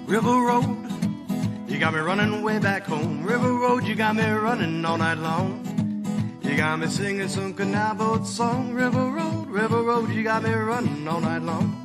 River Road, you got me running way back home. River Road, you got me running all night long. You got me singing some canal boat song. River Road, you got me running all night long.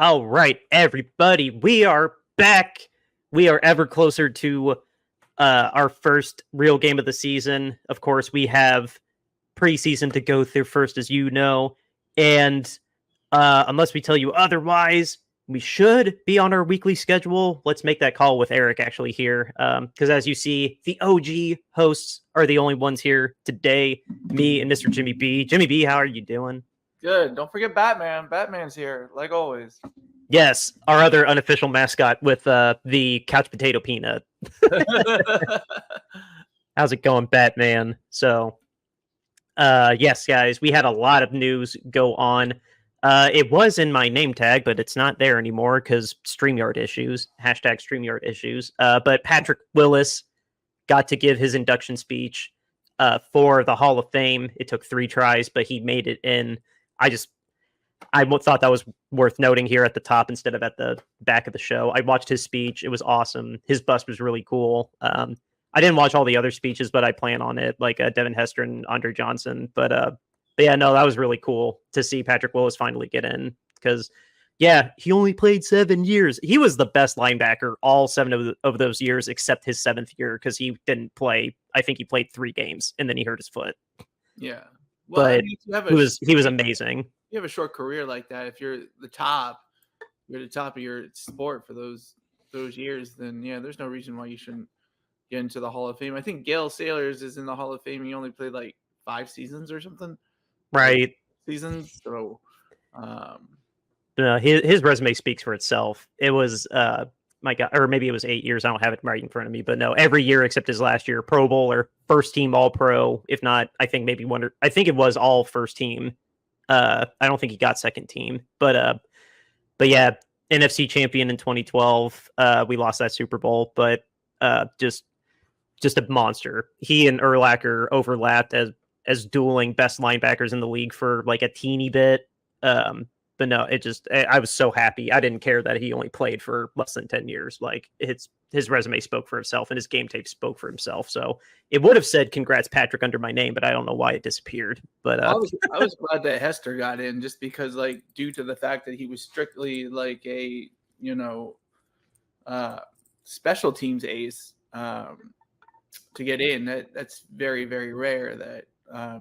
All right, everybody, we are back. We are ever closer to our first real game of the season. Of course, we have preseason to go through first, as you know. And unless we tell you otherwise, we should be on our weekly schedule. Let's make that call with Eric actually here. Because as you see, the OG hosts are the only ones here today. Me and Mr. Jimmy B. Jimmy B, how are you doing? Good. Don't forget Batman. Batman's here, like always. Yes, our other unofficial mascot with the couch potato peanut. How's it going, Batman? So, yes, guys, we had a lot of news go on. It was in my name tag, but it's not there anymore because StreamYard issues, hashtag StreamYard issues. But Patrick Willis got to give his induction speech for the Hall of Fame. It took 3 tries, but he made it in. I thought that was worth noting here at the top instead of at the back of the show. I watched his speech. It was awesome. His bust was really cool. I didn't watch all the other speeches, but I plan on it, like Devin Hester and Andre Johnson. But yeah, no, that was really cool to see Patrick Willis finally get in because, yeah, he only played 7 years. He was the best linebacker all 7 of those years except his 7th year because he didn't play. I think he played 3 games and then he hurt his foot. Yeah. Well, But I mean, he was amazing. You have a short career like that. If you're the top of your sport for those years, then yeah, there's no reason why you shouldn't get into the Hall of Fame. I think Gale Sailors is in the Hall of Fame. He only played like 5 seasons or something. Right. Seasons. So his resume speaks for itself. It was my God, or maybe it was 8 years. I don't have it right in front of me, but no, every year except his last year, Pro Bowler, first team All Pro. If not, I think maybe one. I think it was all first team. I don't think he got second team, but yeah, NFC champion in 2012. We lost that Super Bowl, but just a monster. He and Urlacher overlapped as dueling best linebackers in the league for like a teeny bit. But no, I was so happy. I didn't care that he only played for less than 10 years. Like his resume spoke for himself and his game tape spoke for himself. So it would have said congrats Patrick under my name, but I don't know why it disappeared. But I was glad that Hester got in just because, like, due to the fact that he was strictly like a, special teams ace to get in. That's very, very rare that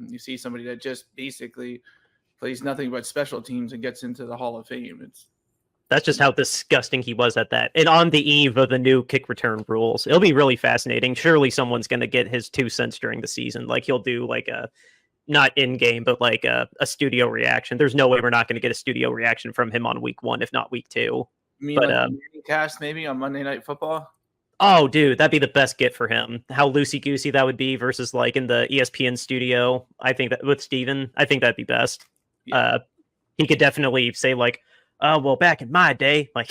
you see somebody that just basically plays nothing but special teams and gets into the Hall of Fame. That's just how disgusting he was at that. And on the eve of the new kick return rules, it'll be really fascinating. Surely someone's going to get his 2 cents during the season. Like he'll do like a, not in game, but like a studio reaction. There's no way we're not going to get a studio reaction from him on week 1, if not week 2. You mean but, like cast maybe on Monday Night Football? Oh, dude, that'd be the best get for him. How loosey-goosey that would be versus like in the ESPN studio. I think that with Steven, I think that'd be best. Yeah. He could definitely say like, well, back in my day, like,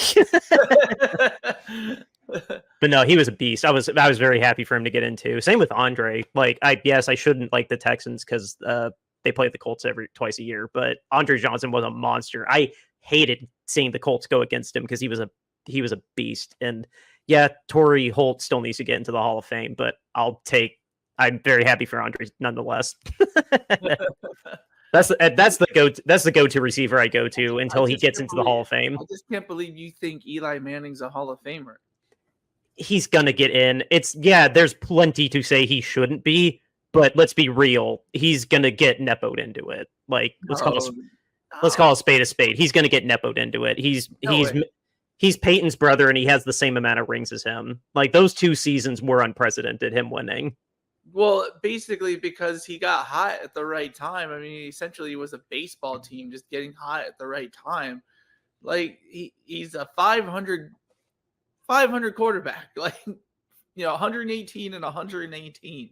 but no, he was a beast. I was very happy for him to get into. Same with Andre. Like, I shouldn't like the Texans because they play the Colts twice a year, but Andre Johnson was a monster. I hated seeing the Colts go against him because he was a beast. And yeah, Torrey Holt still needs to get into the Hall of Fame, but I'm very happy for Andre nonetheless. That's the go-to receiver I go to until he gets into the Hall of Fame. I just can't believe you think Eli Manning's a Hall of Famer. He's gonna get in. There's plenty to say he shouldn't be, but let's be real. He's gonna get nepoed into it. Like let's call a spade a spade. He's gonna get nepoed into it. He's Peyton's brother, and he has the same amount of rings as him. Like those 2 seasons were unprecedented. Him winning. Well, basically because he got hot at the right time. I mean, essentially it was a baseball team just getting hot at the right time. Like he's a 500 quarterback. Like 118 and 118.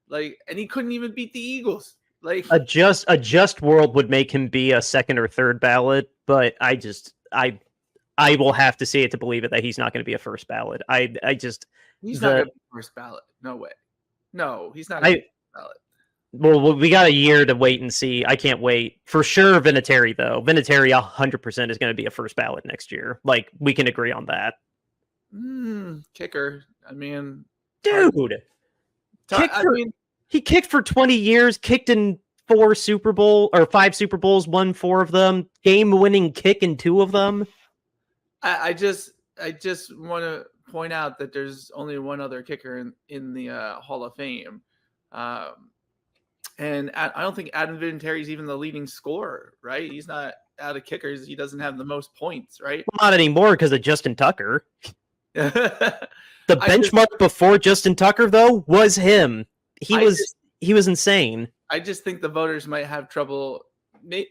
Like, and he couldn't even beat the Eagles. Like A just world would make him be a second or third ballot, but I will have to see it to believe it that he's not going to be a first ballot. he's not gonna be first ballot. No way. No, he's not gonna be first ballot. Well, we got a year to wait and see. I can't wait. For sure, Vinatieri, though. Vinatieri 100% is going to be a first ballot next year. Like, we can agree on that. Kicker. I mean, dude. He kicked for 20 years, kicked in 5 Super Bowls, won 4 of them, game-winning kick in 2 of them. I just want to point out that there's only one other kicker in the Hall of Fame. And I don't think Adam Vinatieri is even the leading scorer, right? He's not out of kickers. He doesn't have the most points, right? Not anymore because of Justin Tucker. The benchmark before Justin Tucker, though, was him. He was insane. I just think the voters might have trouble.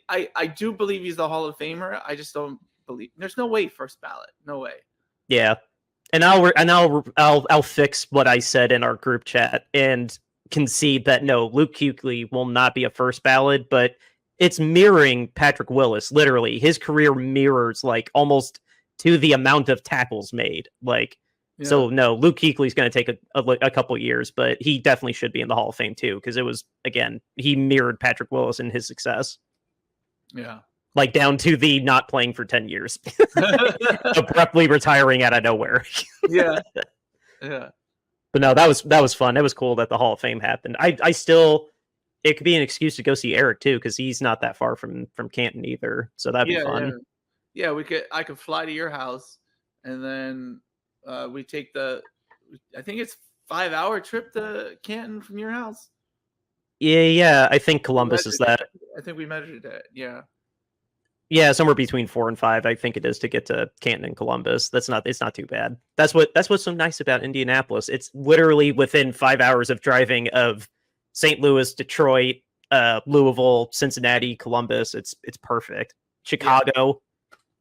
I do believe he's the Hall of Famer. I just don't believe there's no way first ballot. No way. Yeah, and I'll fix what I said in our group chat and concede that no, Luke Kuechly will not be a first ballot, but it's mirroring Patrick Willis. Literally, his career mirrors like almost to the amount of tackles made. Like, so no, Luke Kuechly's going to take a couple years, but he definitely should be in the Hall of Fame too because it was he mirrored Patrick Willis in his success. Yeah. Like down to the not playing for 10 years, abruptly retiring out of nowhere. Yeah. But no, that was fun. It was cool that the Hall of Fame happened. I still, it could be an excuse to go see Eric too, because he's not that far from Canton either. So that'd be fun. Yeah, I could fly to your house, and then we take I think it's 5-hour trip to Canton from your house. Yeah. I think Columbus is that. I think we measured it. Yeah. Yeah, somewhere between 4 and 5, I think it is to get to Canton and Columbus. It's not too bad. That's what's so nice about Indianapolis. It's literally within 5 hours of driving of St. Louis, Detroit, Louisville, Cincinnati, Columbus. It's perfect. Chicago,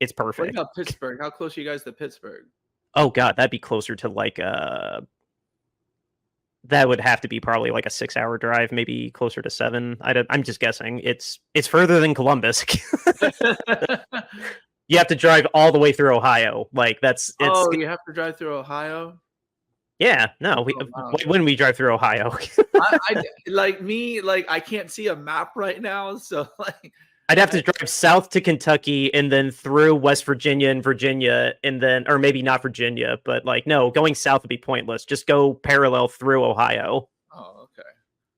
it's perfect. What about Pittsburgh? How close are you guys to Pittsburgh? Oh god, that'd be closer to like that would have to be probably like a 6-hour drive, maybe closer to 7. I'm just guessing. It's further than Columbus. You have to drive all the way through Ohio. Like you have to drive through Ohio? Yeah, no. Why wouldn't we drive through Ohio? I can't see a map right now, so like I'd have to drive south to Kentucky and then through West Virginia and Virginia, and then, or maybe not Virginia, but like, no, going south would be pointless. Just go parallel through Ohio. Oh, okay.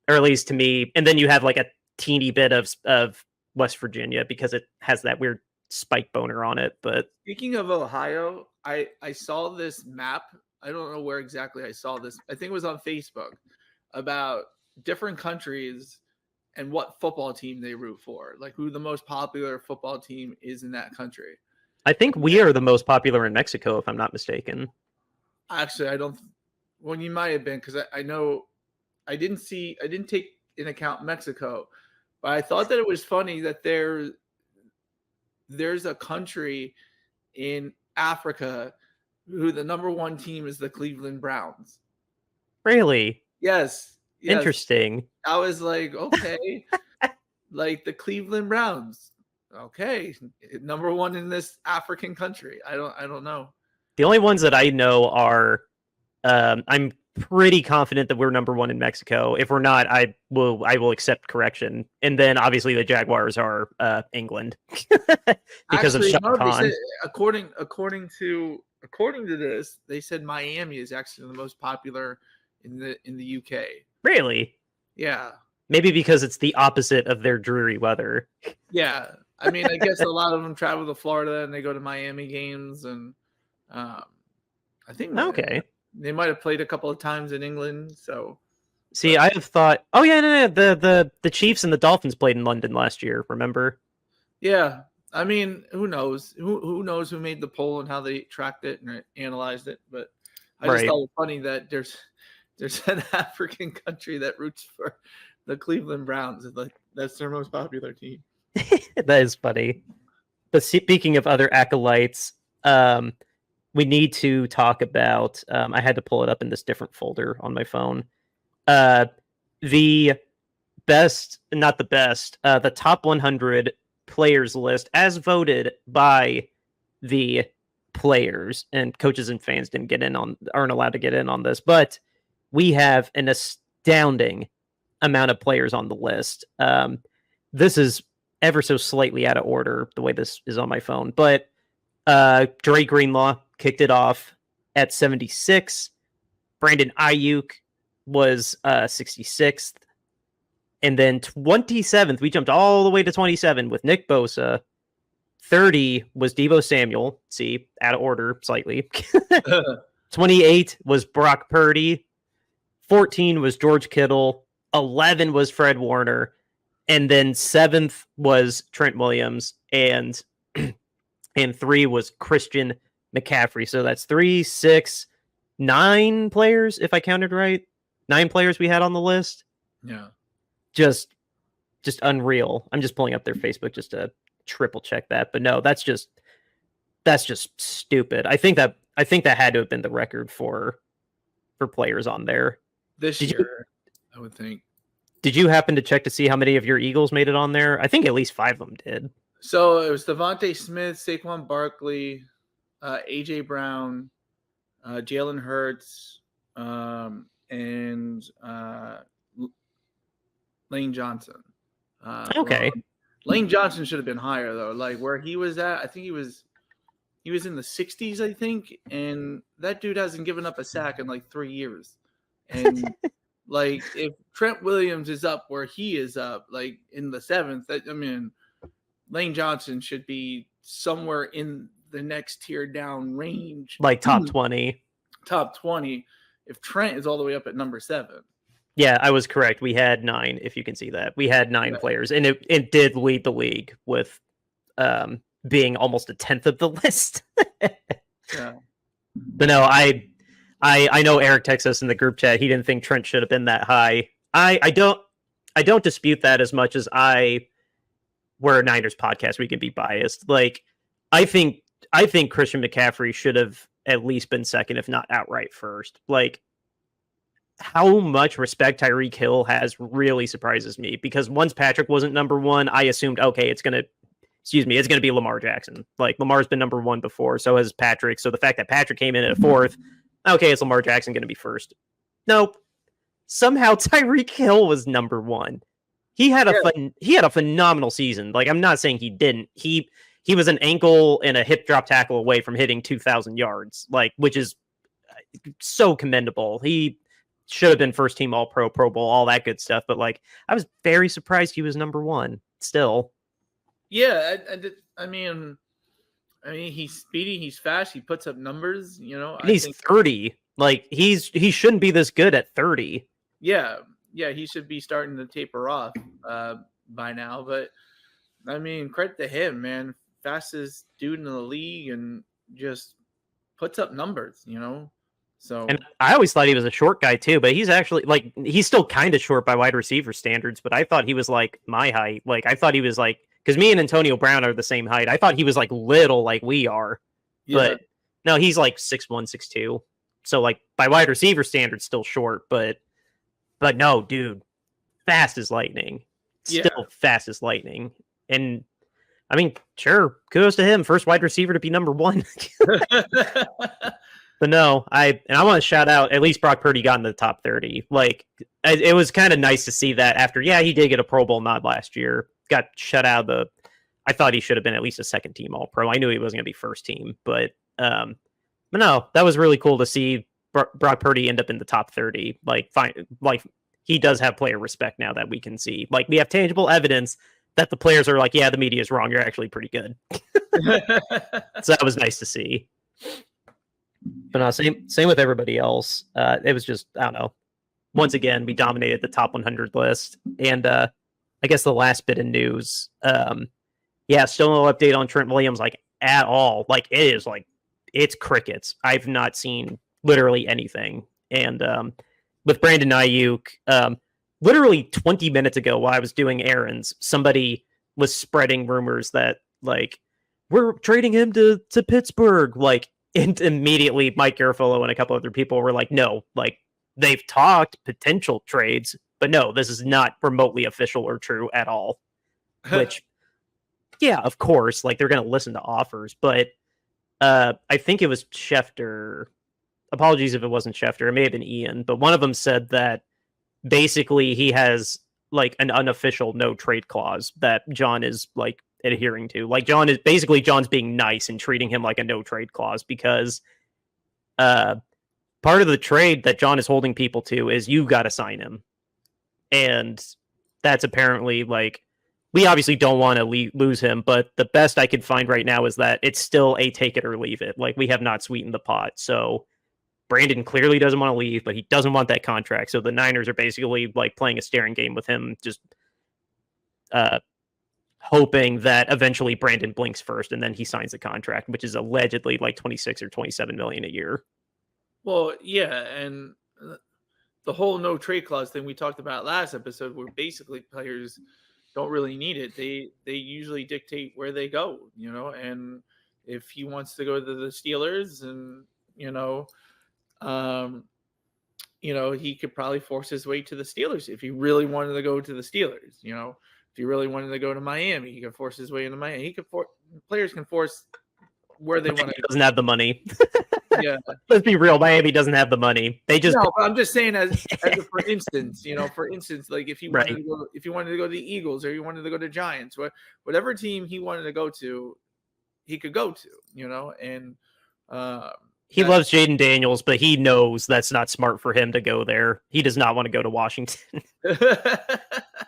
Or at least to me. And then you have like a teeny bit of West Virginia because it has that weird spike boner on it. But speaking of Ohio, I saw this map. I don't know where exactly I saw this. I think it was on Facebook about different countries and what football team they root for, like who the most popular football team is in that country. I think we are the most popular in Mexico, if I'm not mistaken. Actually, I don't. Well, you might have been, because I know I didn't take into account Mexico, but I thought that it was funny that there's a country in Africa who the number 1 team is the Cleveland Browns. Really? Yes. Interesting. I was like, okay, like the Cleveland Browns. Okay, number 1 in this African country. I don't know. The only ones that I know are, I'm pretty confident that we're number 1 in Mexico. If we're not, I will accept correction. And then obviously the Jaguars are England because of Shah Khan. According to this, they said Miami is actually the most popular in the UK. Really? Yeah. Maybe because it's the opposite of their dreary weather. Yeah. I mean, I guess a lot of them travel to Florida and they go to Miami games, and I think they might have played a couple of times in England. So, see, I have thought, oh yeah, no, the Chiefs and the Dolphins played in London last year. Remember? Yeah. I mean, who knows? Who knows who made the poll and how they tracked it and analyzed it? But I just thought it funny that there's an African country that roots for the Cleveland Browns. Like, that's their most popular team. That is funny. But speaking of other acolytes, we need to talk about. I had to pull it up in this different folder on my phone. The best, not the best, the top 100 players list as voted by the players, and coaches and fans aren't allowed to get in on this, but we have an astounding amount of players on the list. This is ever so slightly out of order the way this is on my phone, but Dre Greenlaw kicked it off at 76. Brandon Ayuk was 66th. And then 27th, we jumped all the way to 27 with Nick Bosa. 30 was Deebo Samuel. See, out of order slightly. 28 was Brock Purdy. 14 was George Kittle. 11 was Fred Warner. And then 7th was Trent Williams. And 3 was Christian McCaffrey. So that's 3, 6, 9 players, if I counted right. 9 players we had on the list. Yeah. Just unreal. I'm just pulling up their Facebook just to triple check that. But no, that's just stupid. I think that had to have been the record for players on there This year, I would think. Did you happen to check to see how many of your Eagles made it on there? I think at least 5 of them did. So it was Devontae Smith, Saquon Barkley, AJ Brown, Jalen Hurts, and Lane Johnson. Okay. Lane Johnson should have been higher though. Like where he was at, I think he was in the 60s, I think, and that dude hasn't given up a sack in like 3 years. And like if Trent Williams is up where he is up, like in the 7th, I mean, Lane Johnson should be somewhere in the next tier down range, like top 20. Top 20. If Trent is all the way up at number 7. Yeah, I was correct. We had 9, if you can see that. We had 9 players, and it did lead the league with being almost a 10th of the list. Yeah. But no, I know Eric texted us in the group chat. He didn't think Trent should have been that high. I don't dispute that as much as we're a Niners podcast. We can be biased. Like I think Christian McCaffrey should have at least been second, if not outright first. Like how much respect Tyreek Hill has really surprises me, because once Patrick wasn't number 1, I assumed, okay, it's going to be Lamar Jackson. Like Lamar's been number 1 before, so has Patrick. So the fact that Patrick came in at 4th, okay, is Lamar Jackson going to be first? Nope. Somehow Tyreek Hill was number 1. He had a phenomenal season. Like I'm not saying he didn't. He was an ankle and a hip drop tackle away from hitting 2,000 yards, like which is so commendable. He should have been first team All-Pro, Pro Bowl, all that good stuff. But like, I was very surprised he was number 1 still. Yeah, I mean, he's speedy, he's fast, he puts up numbers. You know, and he's 30. Like he shouldn't be this good at 30. Yeah, he should be starting to taper off by now. But I mean, credit to him, man. Fastest dude in the league, and just puts up numbers. You know. So, and I always thought he was a short guy too, but he's actually like, he's still kind of short by wide receiver standards, but I thought he was like my height. Like I thought he was like, because me and Antonio Brown are the same height. I thought he was like little like we are, but no, he's like 6'1", 6'2". So like by wide receiver standards, still short, but no, dude, fast as lightning, still fast as lightning. And I mean, sure, kudos to him, first wide receiver to be number 1. But no, I want to shout out, at least Brock Purdy got in the top 30. Like, it was kind of nice to see that after, he did get a Pro Bowl nod last year. Got shut out of I thought he should have been at least a second team All-Pro. I knew he wasn't going to be first team, but no, that was really cool to see Brock Purdy end up in the top 30. Like, fine, like he does have player respect now that we can see. Like, we have tangible evidence that the players are like, yeah, the media is wrong. You're actually pretty good. So that was nice to see. But no, same with everybody else. It was just, I don't know. Once again, we dominated the top 100 list. And I guess the last bit of news, still no update on Trent Williams, like, at all. Like, it is like, it's crickets. I've not seen literally anything. And with Brandon Ayuk, literally 20 minutes ago while I was doing errands, somebody was spreading rumors that, like, we're trading him to Pittsburgh. Like, and immediately Mike Garafolo and a couple other people were like, no, like they've talked potential trades, but no, this is not remotely official or true at all. Which, yeah, of course, like they're going to listen to offers, but I think it was Schefter. Apologies if it wasn't Schefter. It may have been Ian, but one of them said that basically he has like an unofficial no trade clause that John is like adhering to. Like John's being nice and treating him like a no trade clause because part of the trade that John is holding people to is you got to sign him. And that's apparently like, we obviously don't want to lose him, but the best I could find right now is that it's still a take it or leave it. Like, we have not sweetened the pot. So Brandon clearly doesn't want to leave, but he doesn't want that contract. So the Niners are basically like playing a staring game with him, just hoping that eventually Brandon blinks first and then he signs the contract, which is allegedly like 26 or 27 million a year. Well, yeah, and the whole no trade clause thing we talked about last episode, where basically players don't really need it. They usually dictate where they go, and if he wants to go to the Steelers and, he could probably force his way to the Steelers if he really wanted to go to the Steelers, if he really wanted to go to Miami, he could force his way into Miami. Players can force where they want to go. Doesn't have the money. Yeah. Let's be real. Miami doesn't have the money. They just. No, I'm just saying as for instance, like if he wanted to go to the Eagles or he wanted to go to Giants, whatever team he wanted to go to, he could go to, and he loves Jaden Daniels, but he knows that's not smart for him to go there. He does not want to go to Washington.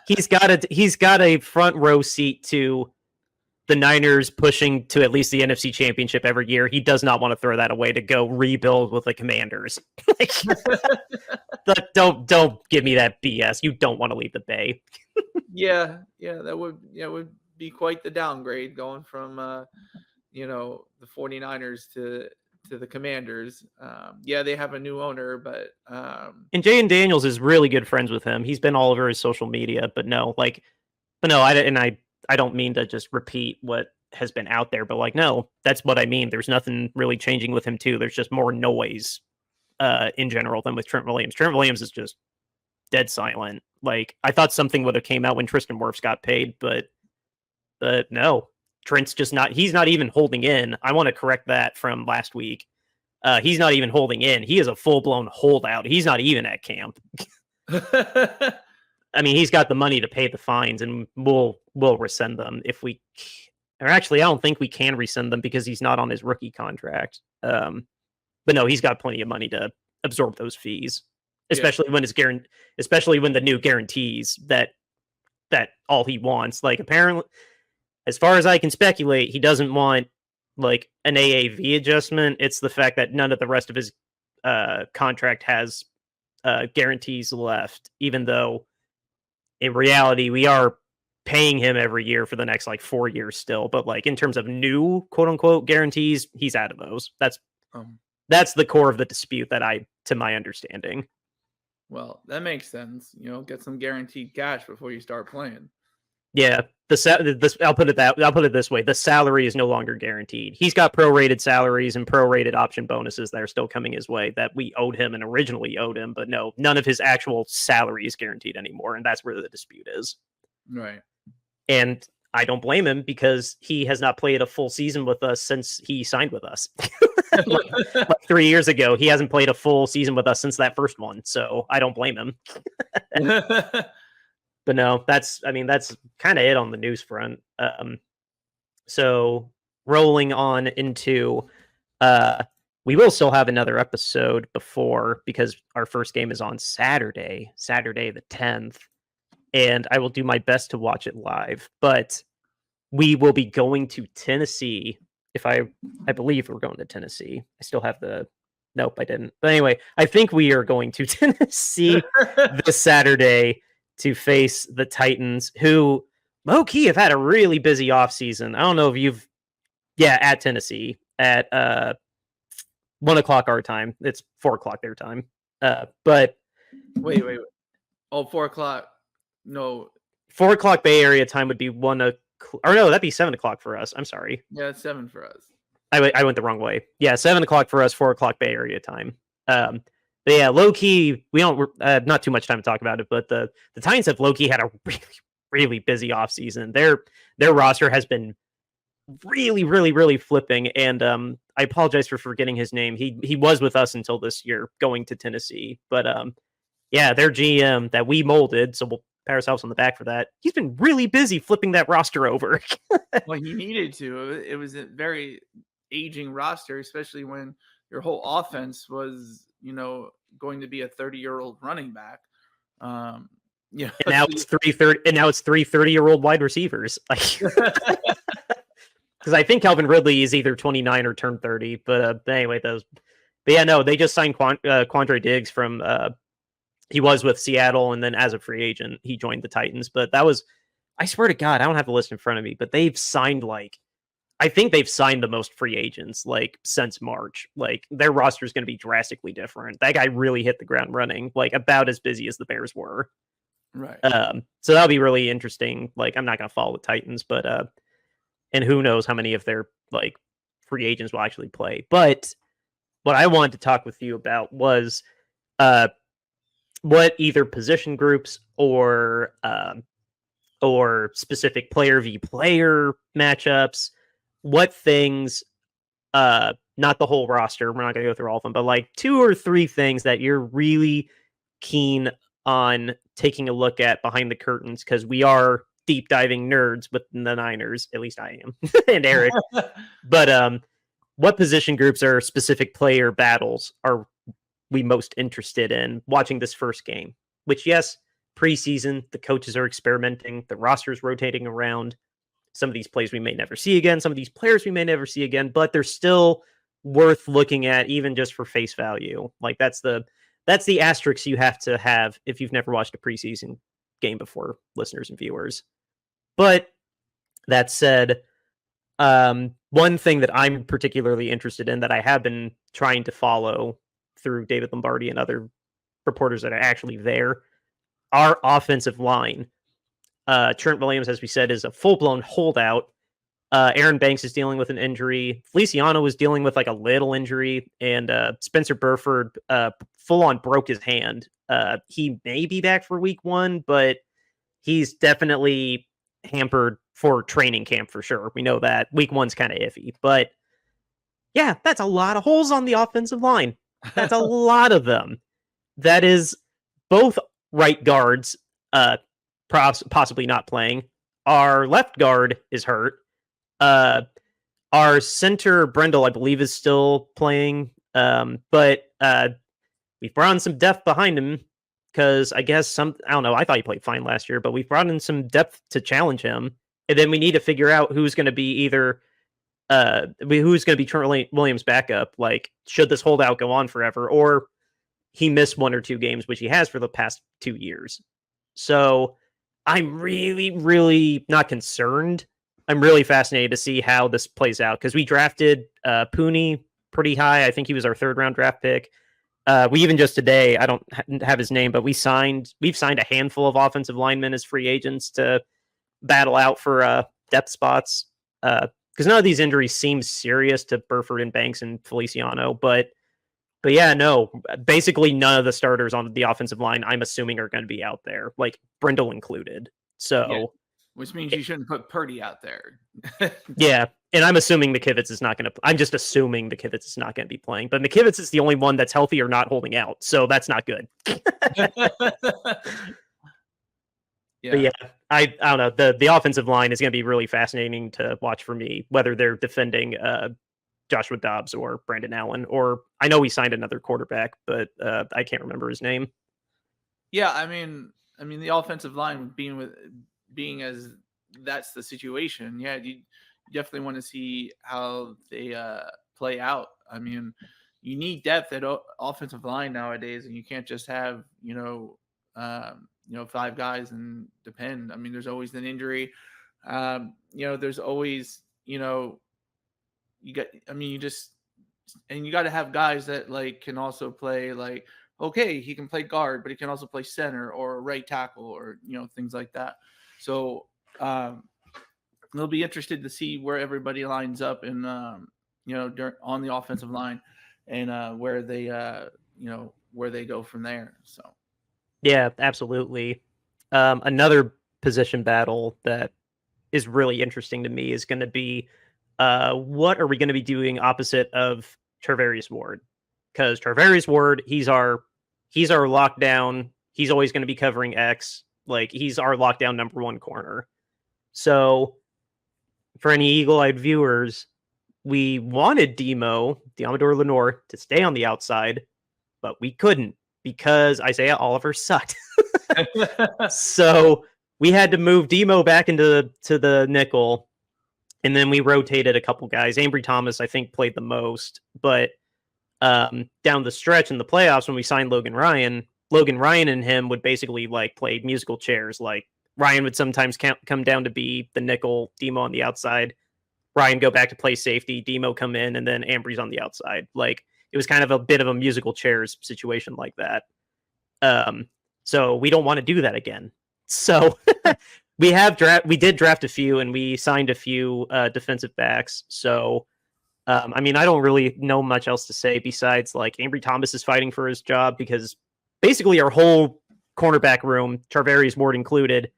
He's got a front row seat to the Niners pushing to at least the NFC Championship every year. He does not want to throw that away to go rebuild with the Commanders. Don't give me that BS. You don't want to leave the Bay. Yeah, that would be quite the downgrade going from the 49ers to the Commanders. They have a new owner, but and Jaden Daniels is really good friends with him. He's been all over his social media, I don't mean to just repeat what has been out there, but like, no, that's what I mean. There's nothing really changing with him too. There's just more noise in general than with Trent Williams. Trent Williams is just dead silent. Like, I thought something would have came out when Tristan Wirfs got paid, but no, Trent's just not, he's not even holding in. I want to correct that from last week. He's not even holding in. He is a full-blown holdout. He's not even at camp. I mean, he's got the money to pay the fines, and we'll rescind them if we. Or actually, I don't think we can rescind them because he's not on his rookie contract. But no, he's got plenty of money to absorb those fees, especially when it's especially when the new guarantees that all he wants. Like, apparently, as far as I can speculate, he doesn't want like an AAV adjustment. It's the fact that none of the rest of his contract has guarantees left, even though in reality we are paying him every year for the next like 4 years still. But like in terms of new quote unquote guarantees, he's out of those. That's the core of the dispute to my understanding. Well, that makes sense. Get some guaranteed cash before you start playing. Yeah, I'll put it this way: the salary is no longer guaranteed. He's got prorated salaries and prorated option bonuses that are still coming his way that we owed him and originally owed him, but no, none of his actual salary is guaranteed anymore, and that's where the dispute is. Right. And I don't blame him because he has not played a full season with us since he signed with us. like 3 years ago, he hasn't played a full season with us since that first one, so I don't blame him. But no, that's kind of it on the news front. So rolling on into, we will still have another episode because our first game is on Saturday the 10th, and I will do my best to watch it live. But we will be going to Tennessee. I believe we're going to Tennessee. I still have nope, I didn't. But anyway, I think we are going to Tennessee this Saturday to face the Titans, who low-key have had a really busy offseason. I don't know if at Tennessee at 1 o'clock our time. It's 4 o'clock their time. But wait. Oh, 4 o'clock. No. 4 o'clock Bay Area time would be 1 or no, that'd be 7 o'clock for us. I'm sorry. Yeah, it's 7 for us. I went the wrong way. Yeah, 7 o'clock for us, 4 o'clock Bay Area time. But yeah, low key, we don't not too much time to talk about it, but the Titans have low key had a really, really busy offseason. Their roster has been really, really, really flipping. And I apologize for forgetting his name. He was with us until this year, going to Tennessee. But yeah, their GM that we molded, so we'll pat ourselves on the back for that. He's been really busy flipping that roster over. Well, he needed to. It was a very aging roster, especially when your whole offense was, going to be a 30-year-old running back. Yeah. And now it's 3 30-year-old wide receivers. Because I think Calvin Ridley is either 29 or turned 30. But anyway, But yeah, no, they just signed Quandre Diggs from. He was with Seattle, and then as a free agent, he joined the Titans. But that was, I swear to God, I don't have the list in front of me, but they've signed I think they've signed the most free agents since March. Their roster is going to be drastically different. That guy really hit the ground running, about as busy as the Bears were. Right. So that'll be really interesting. I'm not going to follow the Titans, but and who knows how many of their free agents will actually play. But what I wanted to talk with you about was what either position groups or specific player v player matchups, what things, not the whole roster, we're not going to go through all of them, but 2 or 3 things that you're really keen on taking a look at behind the curtains, because we are deep diving nerds with the Niners, at least I am, and Eric. But what position groups or specific player battles are we most interested in watching this first game? Which, yes, preseason, the coaches are experimenting, the roster's rotating around. Some of these plays we may never see again, some of these players we may never see again, but they're still worth looking at, even just for face value. That's the asterisk you have to have if you've never watched a preseason game before, listeners and viewers. But that said, one thing that I'm particularly interested in that I have been trying to follow through David Lombardi and other reporters that are actually there, our offensive line. Trent Williams, as we said, is a full-blown holdout. Aaron Banks is dealing with an injury. Feliciano was dealing with a little injury, and Spencer Burford full-on broke his hand. He may be back for week 1, but he's definitely hampered for training camp for sure. We know that week 1's kind of iffy, but yeah, that's a lot of holes on the offensive line. That's a lot of them. That is both right guards, possibly not playing. Our left guard is hurt. Our center, Brendel, I believe, is still playing. But we've brought in some depth behind him because I guess I don't know. I thought he played fine last year, but we've brought in some depth to challenge him. And then we need to figure out who's going to be either who's going to be Trent Williams' backup. Should this holdout go on forever, or he missed 1 or 2 games, which he has for the past 2 years. So I'm really, really not concerned. I'm really fascinated to see how this plays out, because we drafted Pooney pretty high. I think he was our 3rd round draft pick. We even just today, I don't have his name, but we've signed a handful of offensive linemen as free agents to battle out for depth spots. Because none of these injuries seem serious to Burford and Banks and Feliciano, but yeah, no, basically none of the starters on the offensive line, I'm assuming, are going to be out there, Brindle included. So, yeah, which means you shouldn't put Purdy out there. Yeah, and I'm assuming McKivitz is not going to. I'm just assuming McKivitz is not going to be playing, but McKivitz is the only one that's healthy or not holding out, so that's not good. Yeah. But yeah, I don't know. The offensive line is going to be really fascinating to watch for me, whether they're defending Joshua Dobbs or Brandon Allen, or I know we signed another quarterback, but I can't remember his name. Yeah, I mean the offensive line being as that's the situation. Yeah, you definitely want to see how they play out. I mean, you need depth at offensive line nowadays, and you can't just have 5 guys and depend. I mean, there's always an injury. There's always you got to have guys that can also play okay, he can play guard, but he can also play center or right tackle or things like that. So They'll be interested to see where everybody lines up and on the offensive line and where they where they go from there. So Yeah, absolutely. Another position battle that is really interesting to me is going to be what are we going to be doing opposite of Tarvarius Ward? Because Tarvarius Ward, he's our lockdown. He's always going to be covering X. Like he's our lockdown number one corner. So for any eagle-eyed viewers, we wanted Diamador Lenore, to stay on the outside, but we couldn't because Isaiah Oliver sucked. So we had to move Demo back into the nickel, and then we rotated a couple guys. Ambry Thomas, I think, played the most, but down the stretch in the playoffs when we signed Logan Ryan and him would basically like play musical chairs. Like Ryan would sometimes come down to be the nickel, Demo on the outside. Ryan go back to play safety, Demo come in, and then Ambry's on the outside. Like it was kind of a bit of a musical chairs situation like that. So we don't want to do that again. So we did draft a few and we signed a few defensive backs. So I mean, I don't really know much else to say besides like Ambry Thomas is fighting for his job because basically our whole cornerback room, Tarvarius Ward included,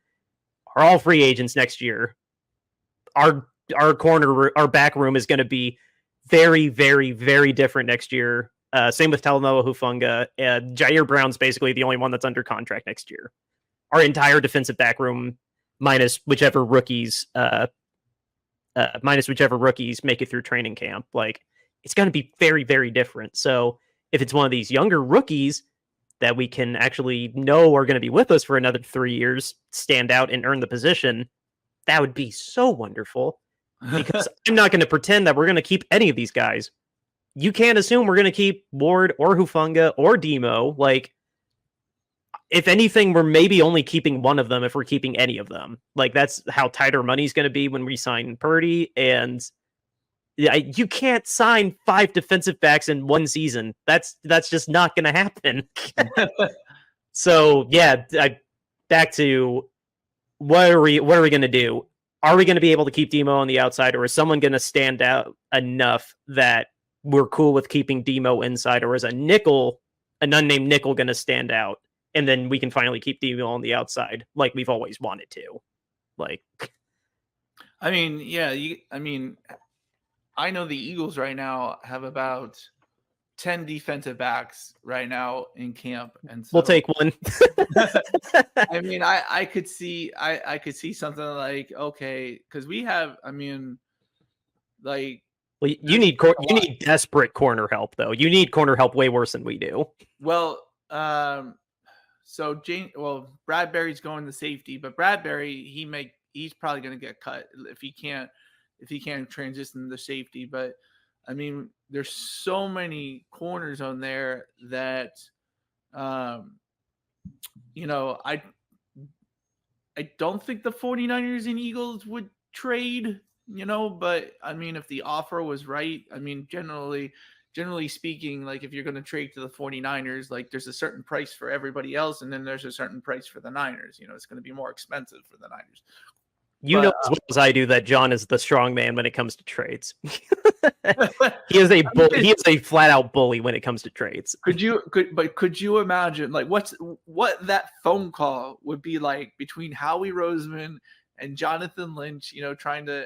are all free agents next year. Our back room is going to be very, very, very different next year. Same with Talanoa Hufanga. Jair Brown's basically the only one that's under contract next year. Our entire defensive back room, minus whichever rookies make it through training camp. Like it's going to be very, very different. So if it's one of these younger rookies that we can actually know are going to be with us for another 3 years, stand out and earn the position, that would be so wonderful. Because I'm not going to pretend that we're going to keep any of these guys. You can't assume we're going to keep Ward or Hufanga or Demo. Like, if anything, we're maybe only keeping one of them if we're keeping any of them. Like, that's how tight our money's going to be when we sign Purdy. And you can't sign 5 defensive backs in one season. That's just not going to happen. So, yeah, back to what are we going to do? Are we going to be able to keep Demo on the outside, or is someone going to stand out enough that we're cool with keeping Demo inside, or is an unnamed nickel going to stand out, and then we can finally keep Demo on the outside like we've always wanted to? Like, I mean, yeah, I know the Eagles right now have about 10 defensive backs right now in camp, and so, we'll take one. I mean, I could see something like, okay, because we have, I mean, like, well, you need desperate corner help though. You need corner help way worse than we do. Well, so Bradbury's going to safety, but Bradbury he's probably going to get cut if he can't transition to safety. But I mean, there's so many corners on there that, I don't think the 49ers and Eagles would trade, but I mean, if the offer was right, I mean, generally speaking, like if you're going to trade to the 49ers, like there's a certain price for everybody else. And then there's a certain price for the Niners, it's going to be more expensive for the Niners. Know as well as I do that John is the strong man when it comes to trades. He is a flat out bully when it comes to trades. Could you imagine like what that phone call would be like between Howie Roseman and Jonathan Lynch, trying to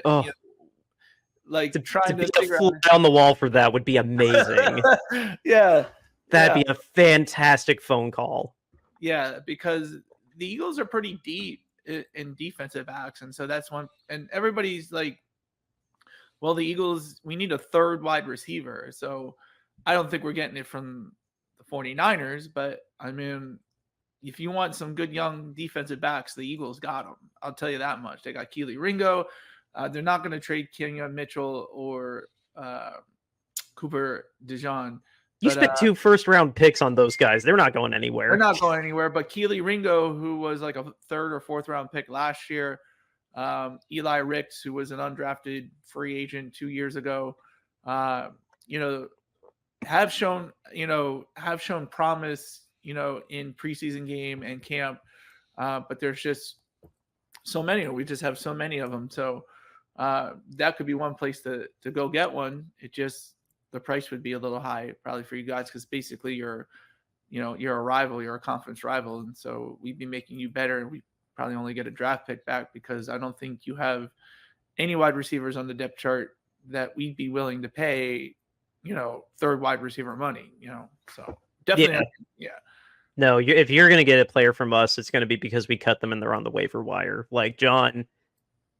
trying to figure out on the wall for that would be amazing. Yeah. That'd be a fantastic phone call. Yeah, because the Eagles are pretty deep in defensive backs, and so that's one. And everybody's like, well, the Eagles, we need a third wide receiver. So I don't think we're getting it from the 49ers, but I mean, if you want some good young defensive backs, the Eagles got them. I'll tell you that much. They got Keely Ringo. They're not going to trade Kenyon Mitchell or Cooper DeJean. You spent 2 first-round picks on those guys. They're not going anywhere. They're not going anywhere. But Keely Ringo, who was like a 3rd or 4th-round pick last year, Eli Ricks, who was an undrafted free agent 2 years ago, have shown promise, in preseason game and camp. But there's just so many. We just have so many of them. So that could be one place to go get one. It just, the price would be a little high probably for you guys, because basically you're a rival, you're a conference rival, and so we'd be making you better, and we probably only get a draft pick back, because I don't think you have any wide receivers on the depth chart that we'd be willing to pay, third wide receiver money, so definitely, yeah. No, if you're going to get a player from us, it's going to be because we cut them and they're on the waiver wire. Like John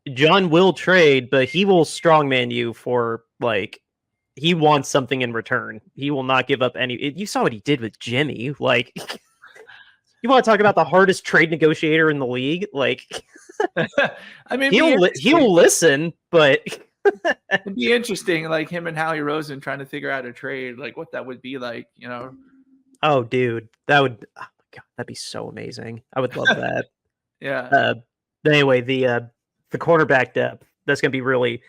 will trade, but he will strongman you for like, he wants something in return. He will not give up any. You saw what he did with Jimmy. Like, you want to talk about the hardest trade negotiator in the league? Like, I mean, he'll listen, but it'd be interesting, like him and Howie Rosen trying to figure out a trade, like what that would be like, Oh, dude, that would, oh my God, that'd be so amazing. I would love that. Yeah. But anyway, the quarterback depth, that's going to be really,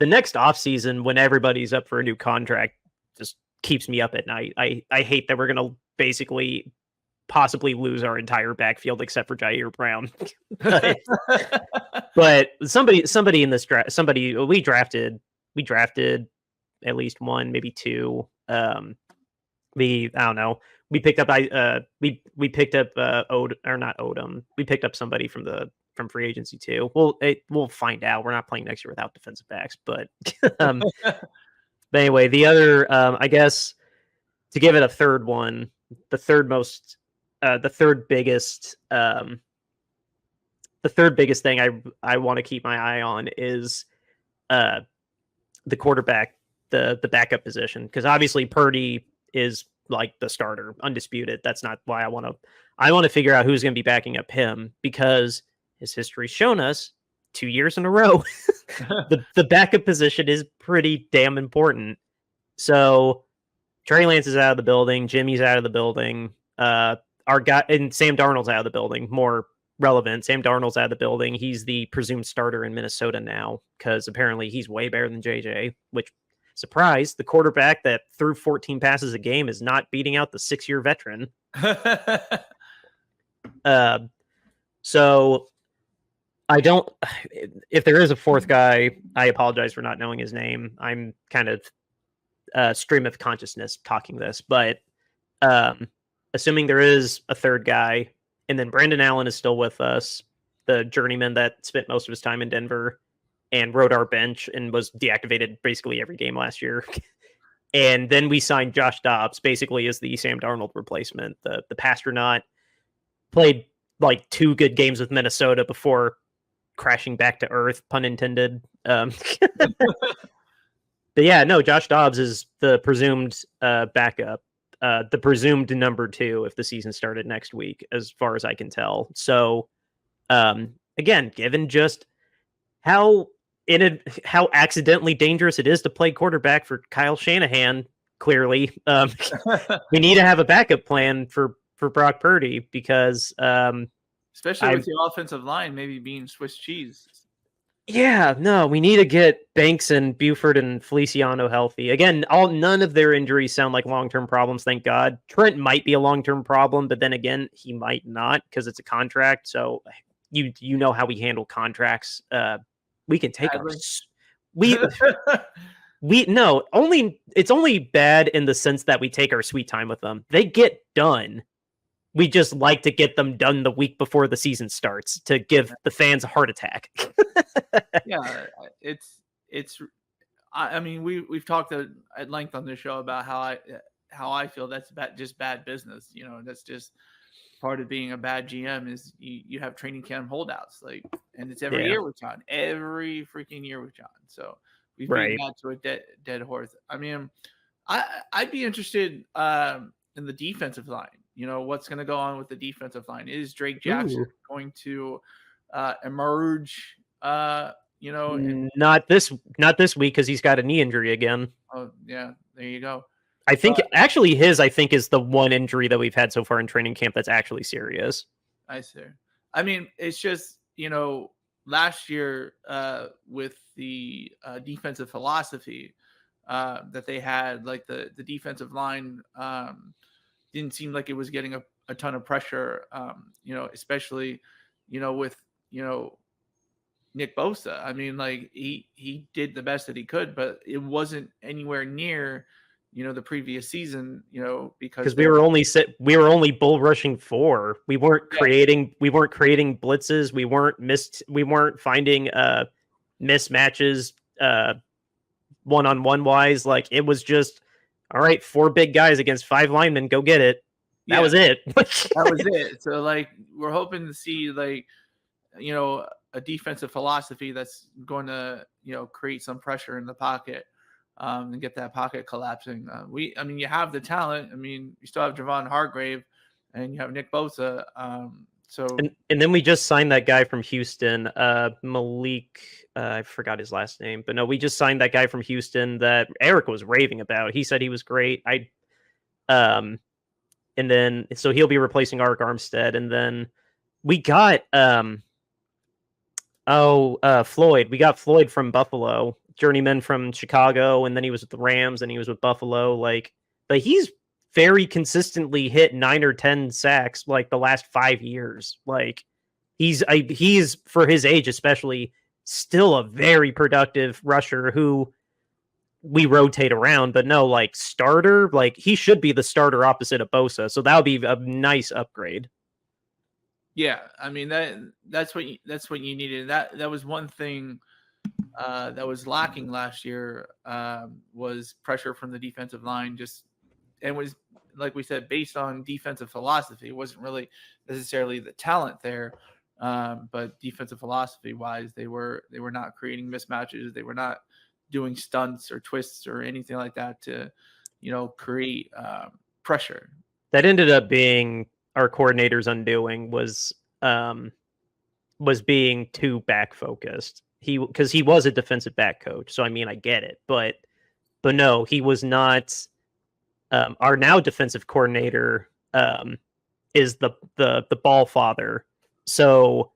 the next offseason when everybody's up for a new contract just keeps me up at night. I hate that we're going to basically possibly lose our entire backfield except for Jair Brown. but somebody in this draft, we drafted at least one, maybe two. I don't know. We picked up we picked up not Odom. We picked up somebody from free agency too. We'll find out. We're not playing next year without defensive backs, but but anyway, the other I guess to give it a third one, the third biggest thing I want to keep my eye on is the quarterback, the backup position, because obviously Purdy is like the starter, undisputed. That's not why I want to figure out who's going to be backing up him, because his history's shown us 2 years in a row the backup position is pretty damn important. So Trey Lance is out of the building, Jimmy's out of the building, our guy and Sam Darnold's out of the building. More relevant, Sam Darnold's out of the building. He's the presumed starter in Minnesota now, because apparently he's way better than JJ, which, surprise, the quarterback that threw 14 passes a game is not beating out the 6-year veteran. So I don't, if there is a fourth guy, I apologize for not knowing his name. I'm kind of stream of consciousness talking this, but assuming there is a third guy, and then Brandon Allen is still with us, the journeyman that spent most of his time in Denver and rode our bench and was deactivated basically every game last year. And then we signed Josh Dobbs basically as the Sam Darnold replacement. The Pastronaut played like 2 good games with Minnesota before crashing back to earth, pun intended. But yeah, no, Josh Dobbs is the presumed backup, the presumed number 2 if the season started next week, as far as I can tell. So again, given just how accidentally dangerous it is to play quarterback for Kyle Shanahan, clearly, we need to have a backup plan for Brock Purdy, because especially with the offensive line maybe being Swiss cheese. Yeah, no, we need to get Banks and Buford and Feliciano healthy. Again, none of their injuries sound like long-term problems, thank God. Trent might be a long-term problem, but then again, he might not, because it's a contract. So you know how we handle contracts. We can take it's only bad in the sense that we take our sweet time with them. They get done. We just like to get them done the week before the season starts to give the fans a heart attack. Yeah, it's. I mean, we've talked at length on this show about how I feel that's just bad business. That's just part of being a bad GM is you have training camp holdouts, and it's every year with John, every freaking year with John. So we've beaten that to a dead horse. I mean, I'd be interested in the defensive line. What's going to go on with the defensive line? Is Drake Jackson going to emerge? Not this week, because he's got a knee injury again. Oh yeah, there you go. I think actually his is the one injury that we've had so far in training camp that's actually serious. I see. I mean, it's just last year with the defensive philosophy that they had, like the defensive line didn't seem like it was getting a ton of pressure, especially with Nick Bosa. I mean, like he did the best that he could, but it wasn't anywhere near, the previous season, because Because we were only bull rushing 4. We weren't yeah, creating blitzes. We weren't finding mismatches one-on-one wise. Like, it was just, all right, 4 big guys against 5 linemen, go get it. That was it. that was it. So like we're hoping to see like, a defensive philosophy that's going to, create some pressure in the pocket, and get that pocket collapsing. I mean, you have the talent. I mean, you still have Javon Hargrave, and you have Nick Bosa. So and then we just signed that guy from Houston, Malik. I forgot his last name, but no, we just signed that guy from Houston that Eric was raving about. He said he was great. And then so he'll be replacing Arik Armstead, and then we got Floyd. We got Floyd from Buffalo, journeyman from Chicago, and then he was with the Rams, and he was with Buffalo. But he's very consistently hit 9 or 10 sacks like the last 5 years. Like he's for his age especially still a very productive rusher who we rotate around, but no, like starter, like he should be the starter opposite of Bosa. So that would be a nice upgrade. yeah, I mean that's what you needed. That was one thing that was lacking last year, was pressure from the defensive line. And was, like we said, based on defensive philosophy. It wasn't really necessarily the talent there, but defensive philosophy wise, they were not creating mismatches. They were not doing stunts or twists or anything like that to, create pressure. That ended up being our coordinator's undoing, was being too back focused. Because he was a defensive back coach, so I mean I get it, but no, he was not. Our now defensive coordinator is the ball father, so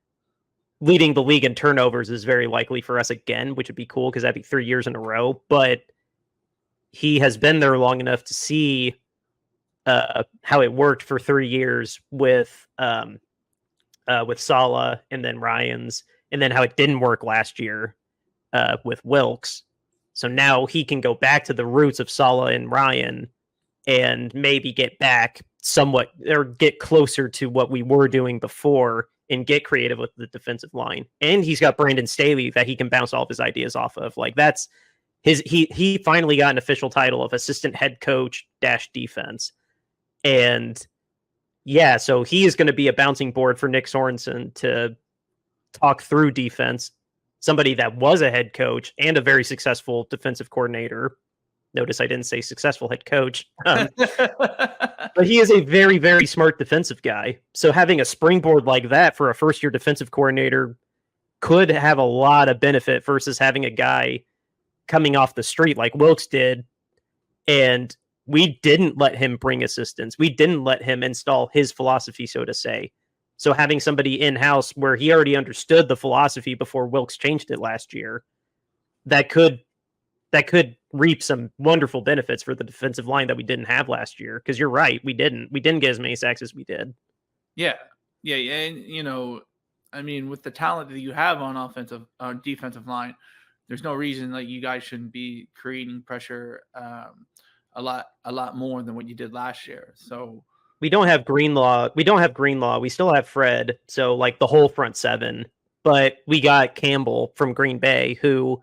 leading the league in turnovers is very likely for us again, which would be cool because that'd be 3 years in a row. But he has been there long enough to see how it worked for 3 years with Saleh and then Ryans, and then how it didn't work last year with Wilkes. So now he can go back to the roots of Saleh and Ryan and maybe get back somewhat or get closer to what we were doing before and get creative with the defensive line. And he's got Brandon Staley that he can bounce all of his ideas off of. Like that's he finally got an official title of assistant head coach - defense. And yeah, so he is going to be a bouncing board for Nick Sorensen to talk through defense. Somebody that was a head coach and a very successful defensive coordinator. Notice I didn't say successful head coach. But he is a very, very smart defensive guy. So having a springboard like that for a first-year defensive coordinator could have a lot of benefit versus having a guy coming off the street like Wilkes did. And we didn't let him bring assistants. We didn't let him install his philosophy, so to say. So having somebody in-house where he already understood the philosophy before Wilkes changed it last year, that could reap some wonderful benefits for the defensive line that we didn't have last year. Because you're right, we didn't get as many sacks as we did. Yeah. And I mean, with the talent that you have on defensive line, there's no reason that you guys shouldn't be creating pressure a lot more than what you did last year. So we don't have Greenlaw. We still have Fred. So like the whole front seven, but we got Campbell from Green Bay, who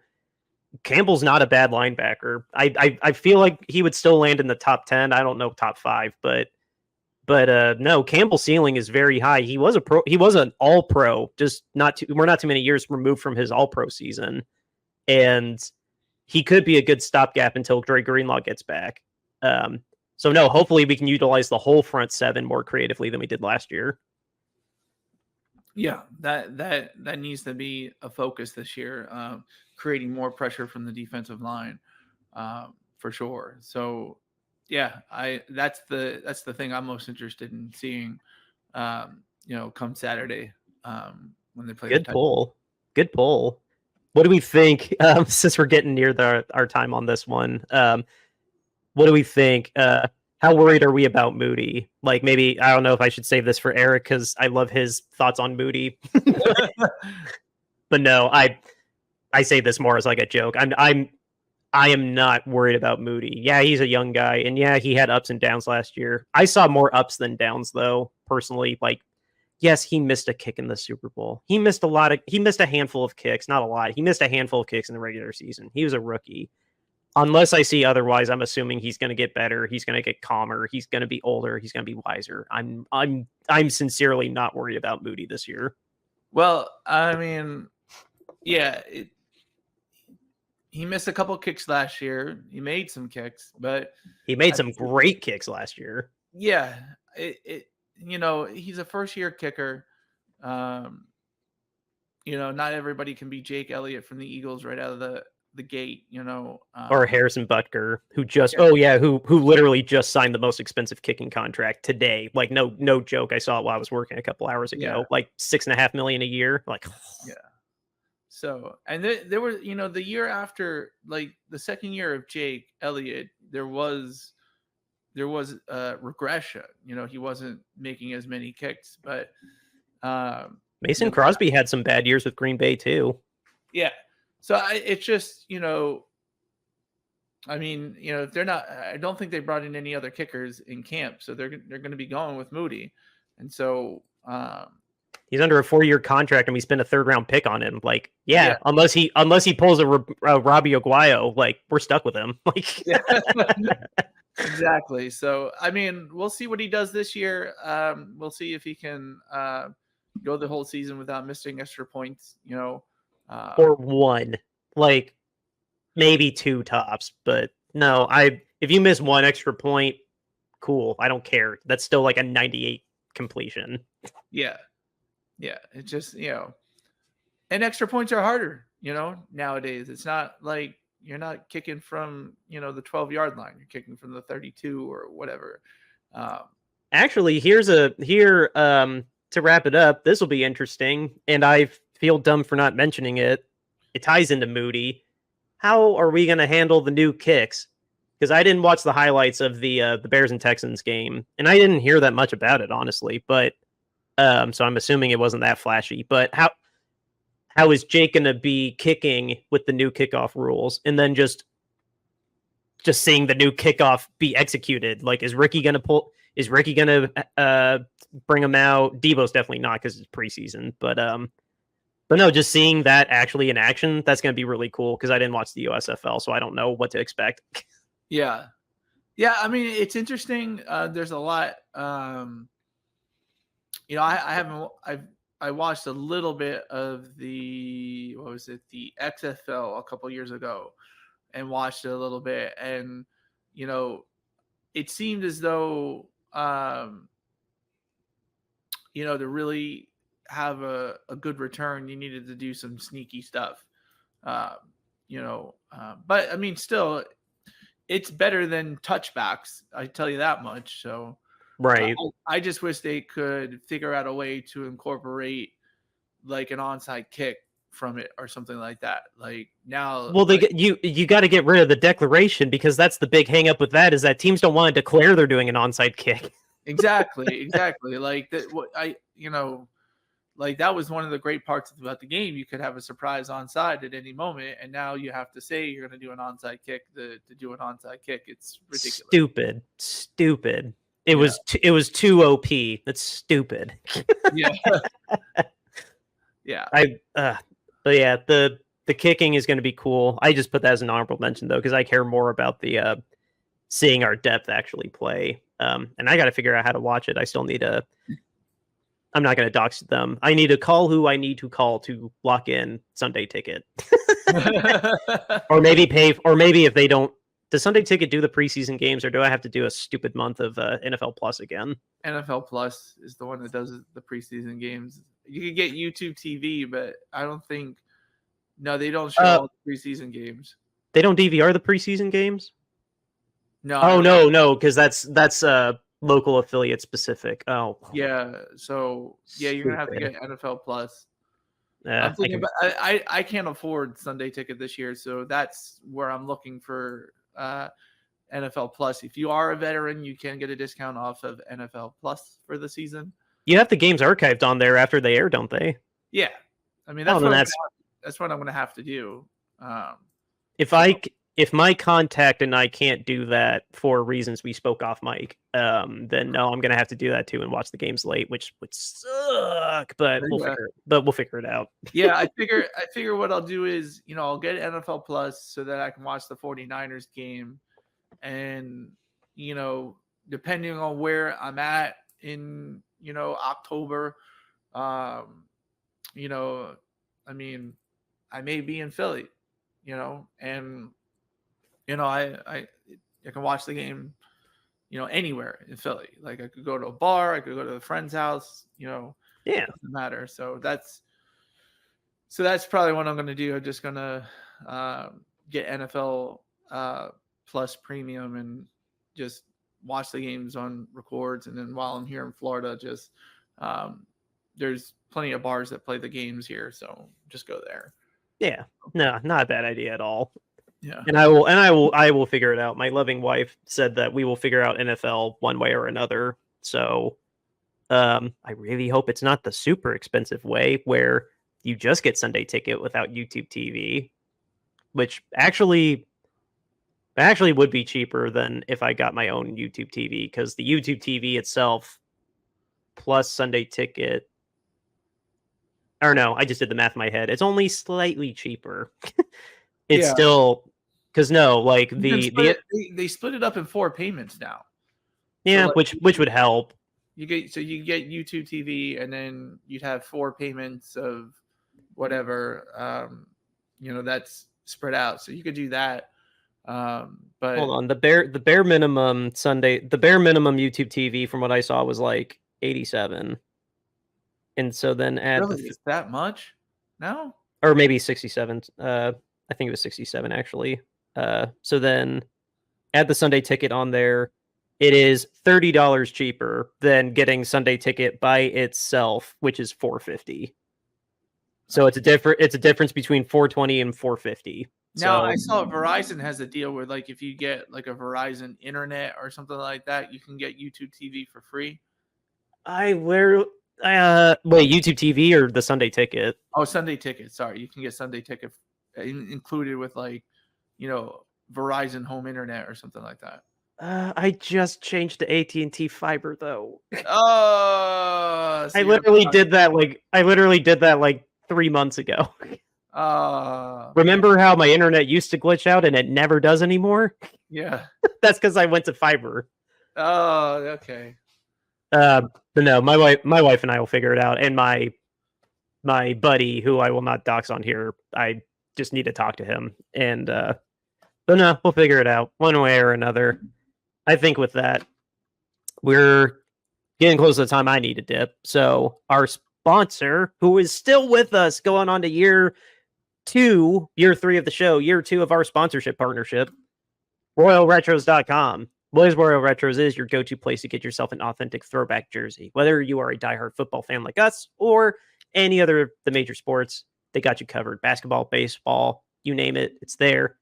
Campbell's not a bad linebacker. I feel like he would still land in the top 10. I don't know, top 5, but no, Campbell's ceiling is very high. He was an all pro, just we're not too many years removed from his all pro season. And he could be a good stopgap until Dre Greenlaw gets back. So no, hopefully we can utilize the whole front seven more creatively than we did last year. Yeah, that needs to be a focus this year, creating more pressure from the defensive line, for sure. So yeah, that's the thing I'm most interested in seeing, come Saturday, when they play. Good pull. What do we think? Since we're getting near our time on this one, what do we think? How worried are we about Moody? Like, maybe, I don't know if I should save this for Eric because I love his thoughts on Moody. But no, I say this more as like a joke. I am not worried about Moody. Yeah, he's a young guy, and yeah, he had ups and downs last year. I saw more ups than downs, though, personally. Like, yes, he missed a kick in the Super Bowl. He missed a handful of kicks, not a lot. He missed a handful of kicks in the regular season. He was a rookie. Unless I see otherwise, I'm assuming he's going to get better. He's going to get calmer. He's going to be older. He's going to be wiser. I'm sincerely not worried about Moody this year. Well, I mean, yeah, he missed a couple kicks last year. He made some kicks, but he made some great kicks last year. Yeah, he's a first-year kicker. Not everybody can be Jake Elliott from the Eagles right out of the gate. Or Harrison Butker, who who literally just signed the most expensive kicking contract today. Like no joke. I saw it while I was working a couple hours ago. Like $6.5 million a year. Like yeah. So, and there was, the year after, like the second year of Jake Elliott, there was regression. He wasn't making as many kicks, but Mason Crosby had some bad years with Green Bay too. Yeah. So it's just, if they're not, I don't think they brought in any other kickers in camp, so they're going to be going with Moody, and so he's under a 4-year contract, and we spent a 3rd-round pick on him. Like, yeah. unless he pulls a Robbie Aguayo, like we're stuck with him. Like, exactly. So, we'll see what he does this year. We'll see if he can go the whole season without missing extra points. Or one, like maybe 2 tops. But no, if you miss 1 extra point, cool. I don't care. That's still like a 98 completion. Yeah. Yeah. It's just, and extra points are harder, nowadays. It's not like you're not kicking from, the 12-yard line. You're kicking from the 32 or whatever. Actually, to wrap it up, this will be interesting. And I feel dumb for not mentioning it. It ties into Moody. How are we going to handle the new kicks? Because I didn't watch the highlights of the Bears and Texans game, and I didn't hear that much about it, honestly. But so I'm assuming it wasn't that flashy. But how is Jake going to be kicking with the new kickoff rules, and then just seeing the new kickoff be executed? Like, is Ricky going to pull? Is Ricky going to bring him out? Debo's definitely not because it's preseason. But no, just seeing that actually in action, that's going to be really cool because I didn't watch the USFL, so I don't know what to expect. Yeah. Yeah, it's interesting. There's a lot. I watched a little bit of the XFL a couple years ago and watched it a little bit. And, it seemed as though, to really have a good return, you needed to do some sneaky stuff. But still, it's better than touchbacks. I tell you that much. So, right. I just wish they could figure out a way to incorporate like an onside kick from it or something like that. Like now, well, you got to get rid of the declaration because that's the big hang up with that is that teams don't want to declare they're doing an onside kick. Exactly. Like that. Like that was one of the great parts about the game. You could have a surprise onside at any moment, and now you have to say you're going to do an onside kick to do an onside kick. It's ridiculous. Stupid. It was too OP. That's stupid. Yeah. Yeah. But yeah, the kicking is going to be cool. I just put that as an honorable mention though, because I care more about the seeing our depth actually play. And I got to figure out how to watch it. I still need to. I'm not going to dox them. I need to call who I need to call to lock in Sunday Ticket, or maybe pay. Or maybe if they don't, does Sunday Ticket do the preseason games, or do I have to do a stupid month of NFL Plus again? NFL Plus is the one that does the preseason games. You can get YouTube TV, but I don't think. No, they don't show all the preseason games. They don't DVR the preseason games. No. Oh no, because that's local affiliate specific. Oh yeah. So yeah, you're gonna have to get NFL Plus. Yeah, I can't afford Sunday Ticket this year, so that's where I'm looking for NFL Plus. If you are a veteran, you can get a discount off of NFL Plus for the season. You have the games archived on there after they air, don't they? Yeah, that's that's what I'm going to have to do. If my contact and I can't do that for reasons we spoke off mic, then no, I'm gonna have to do that too and watch the games late, which would suck. But we'll figure it out. Yeah, I figure what I'll do is, I'll get NFL Plus so that I can watch the 49ers game, and depending on where I'm at in October, I mean, I may be in Philly, and I can watch the game, anywhere in Philly. Like I could go to a bar, I could go to a friend's house, Yeah, it doesn't matter. So that's probably what I'm going to do. I'm just going to get NFL Plus Premium and just watch the games on records. And then while I'm here in Florida, just there's plenty of bars that play the games here, so just go there. Yeah, no, not a bad idea at all. Yeah, and I will figure it out. My loving wife said that we will figure out NFL one way or another. So, I really hope it's not the super expensive way where you just get Sunday Ticket without YouTube TV, which actually would be cheaper than if I got my own YouTube TV, because the YouTube TV itself plus Sunday Ticket, or no, I just did the math in my head. It's only slightly cheaper. It's still, because no, like they split it up in 4 payments now. Yeah, so like, which would help. You get YouTube TV, and then you'd have 4 payments of whatever. That's spread out, so you could do that. But hold on, the bare minimum YouTube TV from what I saw was like $87, and so then add it's that much now, or maybe 67. I think it was 67 actually. So then add the Sunday Ticket on there. It is $30 cheaper than getting Sunday Ticket by itself, which is $450. So it's a difference between $420 and $450. Now, I saw Verizon has a deal where, like, if you get like a Verizon internet or something like that, you can get YouTube TV for free. Wait, YouTube TV or the Sunday Ticket? Oh, Sunday Ticket. Sorry, you can get Sunday Ticket included with, like, Verizon home internet or something like that. I just changed to AT&T fiber though. Oh, I literally did that like 3 months ago. Remember how my internet used to glitch out and it never does anymore? Yeah. That's because I went to fiber. Oh, okay. But no, my wife and I will figure it out. And my buddy, who I will not dox on here, I just need to talk to him. And but no, we'll figure it out one way or another. I think with that, we're getting close to the time I need to dip. So our sponsor, who is still with us going on to year 3 of the show, year 2 of our sponsorship partnership, RoyalRetros.com. Blaze Royal Retros is your go-to place to get yourself an authentic throwback jersey. Whether you are a diehard football fan like us or any other of the major sports, they got you covered. Basketball, baseball, you name it, it's there.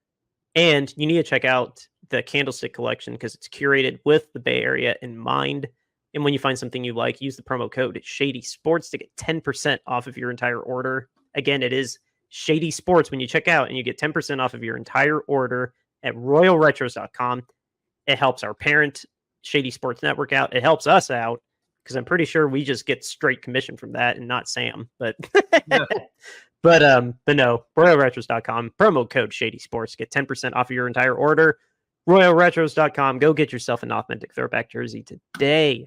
And you need to check out the Candlestick collection because it's curated with the Bay Area in mind. And when you find something you like, use the promo code Shady Sports to get 10% off of your entire order. Again, it is Shady Sports when you check out, and you get 10% off of your entire order at RoyalRetros.com. It helps our parent Shady Sports Network out. It helps us out because I'm pretty sure we just get straight commission from that and not Sam. But Yeah. but no, RoyalRetros.com, promo code Shady Sports, get 10% off of your entire order. RoyalRetros.com, go get yourself an authentic throwback jersey today.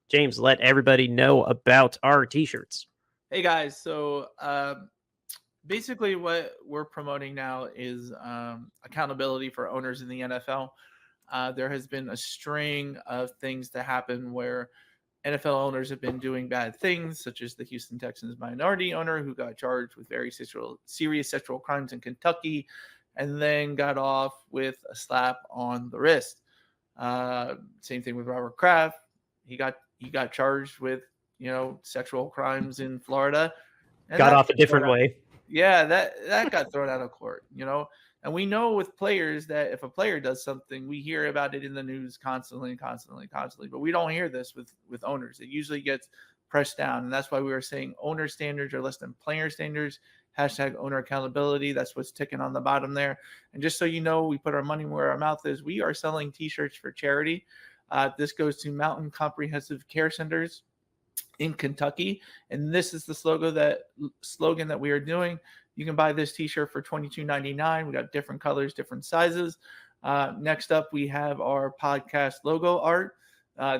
James, let everybody know about our t-shirts. Hey guys, so basically what we're promoting now is accountability for owners in the NFL. There has been a string of things that happen where NFL owners have been doing bad things, such as the Houston Texans minority owner who got charged with very serious sexual crimes in Kentucky and then got off with a slap on the wrist. Same thing with Robert Kraft. He got charged with, sexual crimes in Florida. And got off a different way. Yeah, that got thrown out of court, And we know with players that if a player does something, we hear about it in the news constantly. But we don't hear this with owners. It usually gets pressed down. And that's why we were saying owner standards are less than player standards. hashtag owner accountability. That's what's ticking on the bottom there. And just so you know, we put our money where our mouth is. We are selling t-shirts for charity. This goes to Mountain Comprehensive Care Centers in Kentucky. And this is the slogan that we are doing. You can buy this t-shirt for $22.99. We got different colors, different sizes. Next up, we have our podcast logo art.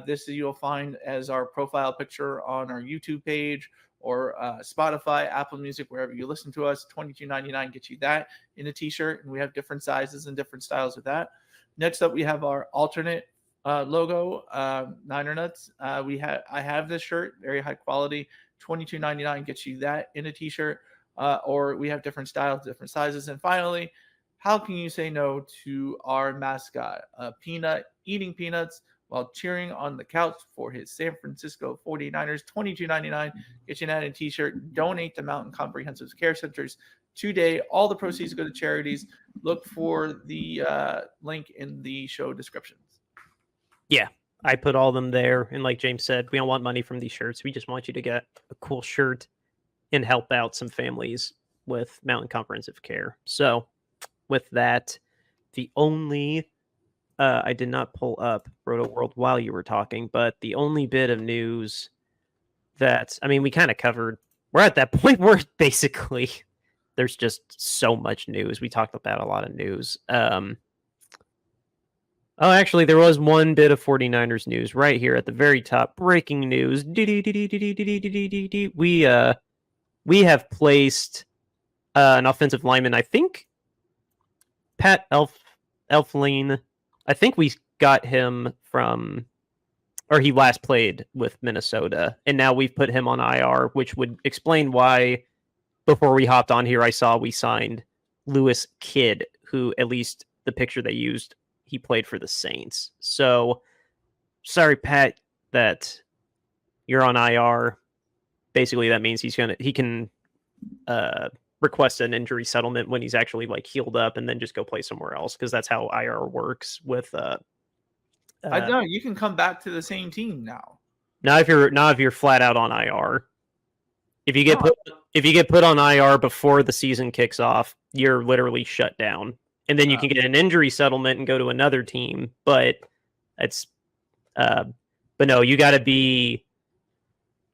This you'll find as our profile picture on our YouTube page or Spotify, Apple Music, wherever you listen to us. $22.99 gets you that in a t-shirt, and we have different sizes and different styles with that. Next up, we have our alternate logo, Niner Nuts. I have this shirt, very high quality. $22.99 gets you that in a t-shirt, or we have different styles, different sizes. And finally, how can you say no to our mascot, Peanut, eating peanuts while cheering on the couch for his San Francisco 49ers? $22.99 gets you that in a t-shirt. Donate to Mountain Comprehensive Care Centers today. All the proceeds go to charities. Look for the link in the show descriptions. Yeah, I put all of them there. And like James said, we don't want money from these shirts. We just want you to get a cool shirt and help out some families with Mountain Comprehensive Care. So with that, the only I did not pull up Roto World while you were talking, but the only bit of news that, I mean, we kind of covered, we're at that point where basically there's just so much news. We talked about a lot of news. Oh, actually, there was one bit of 49ers news right here at the very top. Breaking news. We have placed an offensive lineman, I think, Pat Elflein. I think we got him from, or he last played with Minnesota, and now we've put him on IR, which would explain why before we hopped on here, I saw we signed Lewis Kidd, who at least the picture they used, he played for the Saints. So sorry, Pat, that you're on IR. Basically, that means he can request an injury settlement when he's actually like healed up, and then just go play somewhere else, because that's how IR works. With I know you can come back to the same team now. Now, if you're flat out on IR, if you get put on IR before the season kicks off, you're literally shut down. And then you can get an injury settlement and go to another team, but it's, but no, you got to be.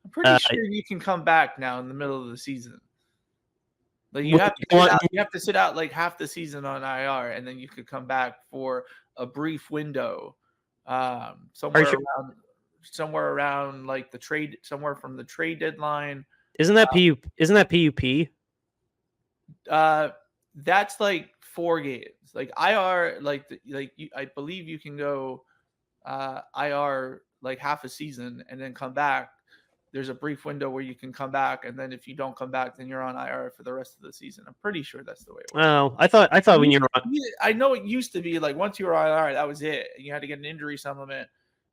I'm pretty sure you can come back now in the middle of the season. Like you have to sit out like half the season on IR, and then you could come back for a brief window, somewhere around like the trade, somewhere from the trade deadline. Isn't that PUP? That's like 4 games. Like IR, I believe you can go IR like half a season and then come back. There's a brief window where you can come back, and then if you don't come back, then you're on IR for the rest of the season. I'm pretty sure that's the way it works. Oh, I thought when you were on, I know it used to be like once you were on IR, that was it. You had to get an injury supplement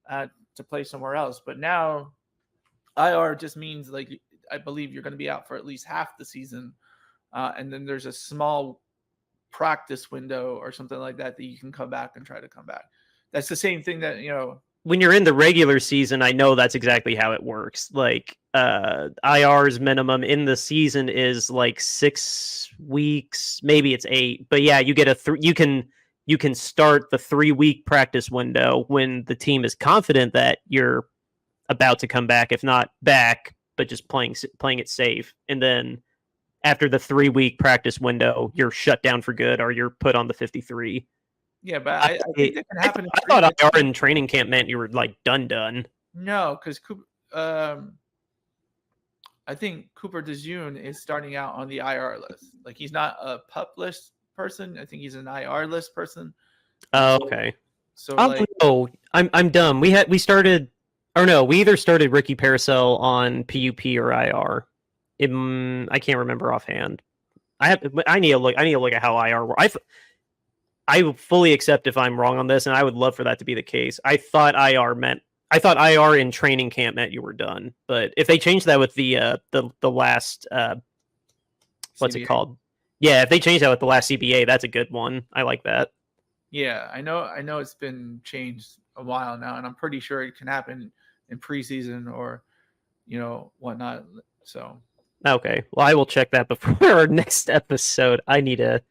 to play somewhere else. But now IR just means like I believe you're going to be out for at least half the season, and then there's a small practice window or something like that you can come back and try to come back. That's the same thing that, you know, when you're in the regular season, I know that's exactly how it works. Like IR's minimum in the season is like 6 weeks, maybe it's 8. But yeah, you get you can start the 3-week practice window when the team is confident that you're about to come back, if not back, but just playing it safe. And then after the 3-week practice window, you're shut down for good, or you're put on the 53. Yeah, but I think that can happen. I thought IR in training camp meant you were like done. No, because I think Cooper DeJean is starting out on the IR list. Like he's not a PUP list person. I think he's an IR list person. Oh, okay. So I'm dumb. We either started Ricky Paracel on PUP or IR. I can't remember offhand. I need to look at how IR works. I fully accept if I'm wrong on this, and I would love for that to be the case. I thought IR in training camp meant you were done. But if they change that with the last what's CBA. It called? Yeah, if they change that with the last CBA, that's a good one. I like that. Yeah, I know it's been changed a while now, and I'm pretty sure it can happen in preseason or, you know, whatnot. So Okay. Well, I will check that before our next episode. I need to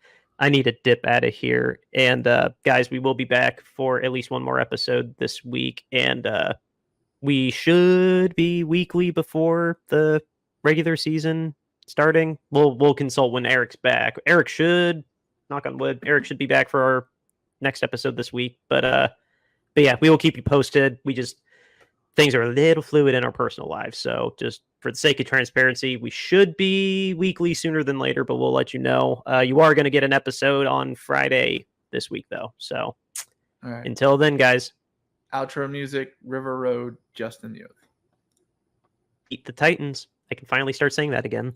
dip out of here. And guys, we will be back for at least one more episode this week, and we should be weekly before the regular season starting. We'll consult when Eric's back. Eric should, knock on wood, Eric should be back for our next episode this week. But yeah, we will keep you posted. We just, things are a little fluid in our personal lives, so just for the sake of transparency, we should be weekly sooner than later, but we'll let you know. You are going to get an episode on Friday this week, though. So All right. until then, guys, Outro music, River Road, Justin Youth. eat the Titans. I can finally start saying that again.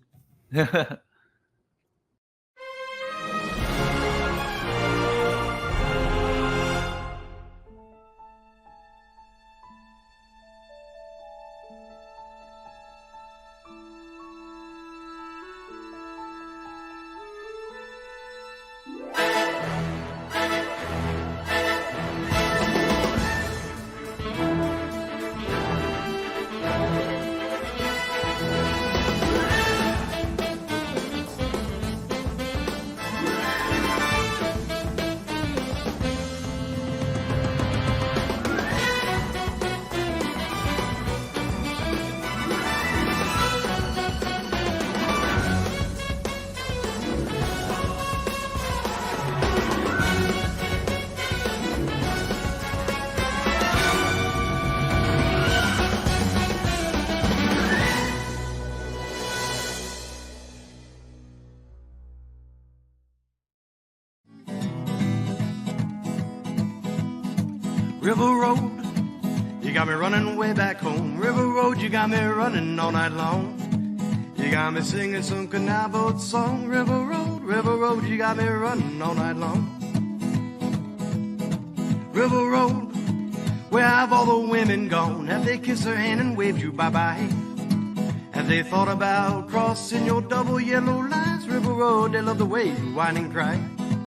River Road, you got me running way back home. River Road, you got me running all night long. You got me singing some canal boat song. River Road, you got me running all night long. River Road, where have all the women gone? Have they kissed her hand and waved you bye-bye? Have they thought about crossing your double yellow lines? River Road, they love the way you whine and cry.